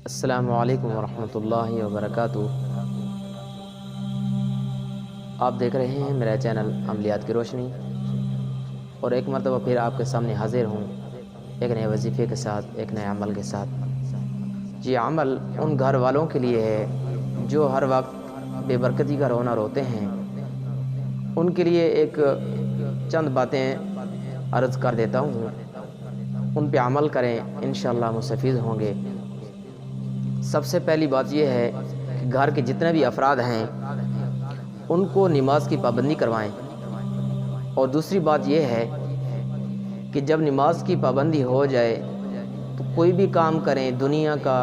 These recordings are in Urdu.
السلام علیکم ورحمۃ اللہ وبرکاتہ۔ آپ دیکھ رہے ہیں میرا چینل عملیات کی روشنی، اور ایک مرتبہ پھر آپ کے سامنے حاضر ہوں ایک نئے وظیفے کے ساتھ، ایک نئے عمل کے ساتھ۔ یہ عمل ان گھر والوں کے لیے ہے جو ہر وقت بے برکتی کا رونا روتے ہیں۔ ان کے لیے ایک چند باتیں عرض کر دیتا ہوں، ان پہ عمل کریں، انشاءاللہ مستفید ہوں گے۔ سب سے پہلی بات یہ ہے کہ گھر کے جتنے بھی افراد ہیں ان کو نماز کی پابندی کروائیں، اور دوسری بات یہ ہے کہ جب نماز کی پابندی ہو جائے تو کوئی بھی کام کریں، دنیا کا،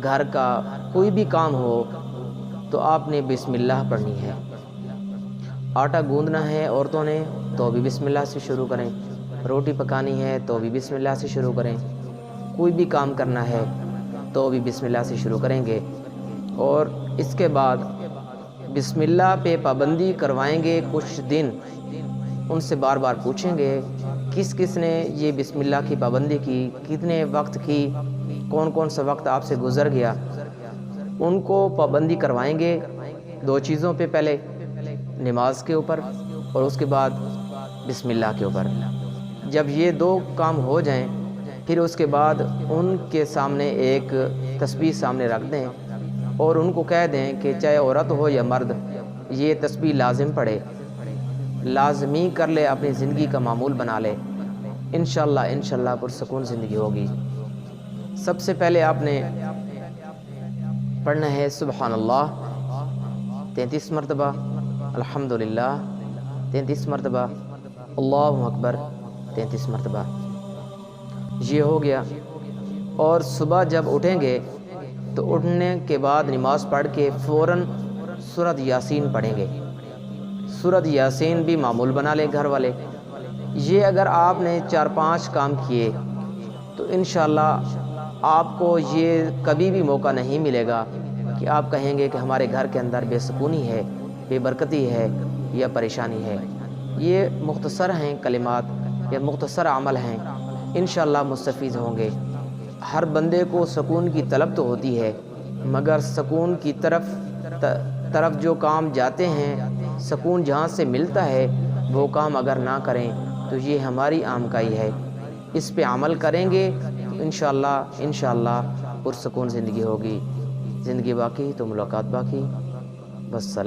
گھر کا کوئی بھی کام ہو تو آپ نے بسم اللہ پڑھنی ہے۔ آٹا گوندنا ہے عورتوں نے تو بھی بسم اللہ سے شروع کریں، روٹی پکانی ہے تو بھی بسم اللہ سے شروع کریں، کوئی بھی کام کرنا ہے تو بھی بسم اللہ سے شروع کریں گے۔ اور اس کے بعد بسم اللہ پہ پابندی کروائیں گے کچھ دن، ان سے بار بار پوچھیں گے کس کس نے یہ بسم اللہ کی پابندی کی، کتنے وقت کی، کون کون سا وقت آپ سے گزر گیا۔ ان کو پابندی کروائیں گے دو چیزوں پہ، پہلے نماز کے اوپر اور اس کے بعد بسم اللہ کے اوپر۔ جب یہ دو کام ہو جائیں پھر اس کے بعد ان کے سامنے ایک تسبیح سامنے رکھ دیں اور ان کو کہہ دیں کہ چاہے عورت ہو یا مرد یہ تسبیح لازم پڑھے، لازمی کر لے، اپنی زندگی کا معمول بنا لے، انشاءاللہ پرسکون زندگی ہوگی۔ سب سے پہلے آپ نے پڑھنا ہے سبحان اللہ 33 مرتبہ، الحمدللہ 33 مرتبہ، اللہ اکبر 33 مرتبہ۔ یہ ہو گیا۔ اور صبح جب اٹھیں گے تو اٹھنے کے بعد نماز پڑھ کے فوراً سورۃ یاسین پڑھیں گے۔ سورۃ یاسین بھی معمول بنا لیں گھر والے۔ یہ اگر آپ نے 4-5 کام کیے تو انشاءاللہ آپ کو یہ کبھی بھی موقع نہیں ملے گا کہ آپ کہیں گے کہ ہمارے گھر کے اندر بے سکونی ہے، بے برکتی ہے یا پریشانی ہے۔ یہ مختصر ہیں کلمات، یہ مختصر عمل ہیں، انشاءاللہ مستفید ہوں گے۔ ہر بندے کو سکون کی طلب تو ہوتی ہے، مگر سکون کی طرف جو کام جاتے ہیں، سکون جہاں سے ملتا ہے وہ کام اگر نہ کریں تو یہ ہماری آمکائی ہے۔ اس پہ عمل کریں گے تو انشاءاللہ پرسکون زندگی ہوگی۔ زندگی باقی تو ملاقات باقی۔ بس۔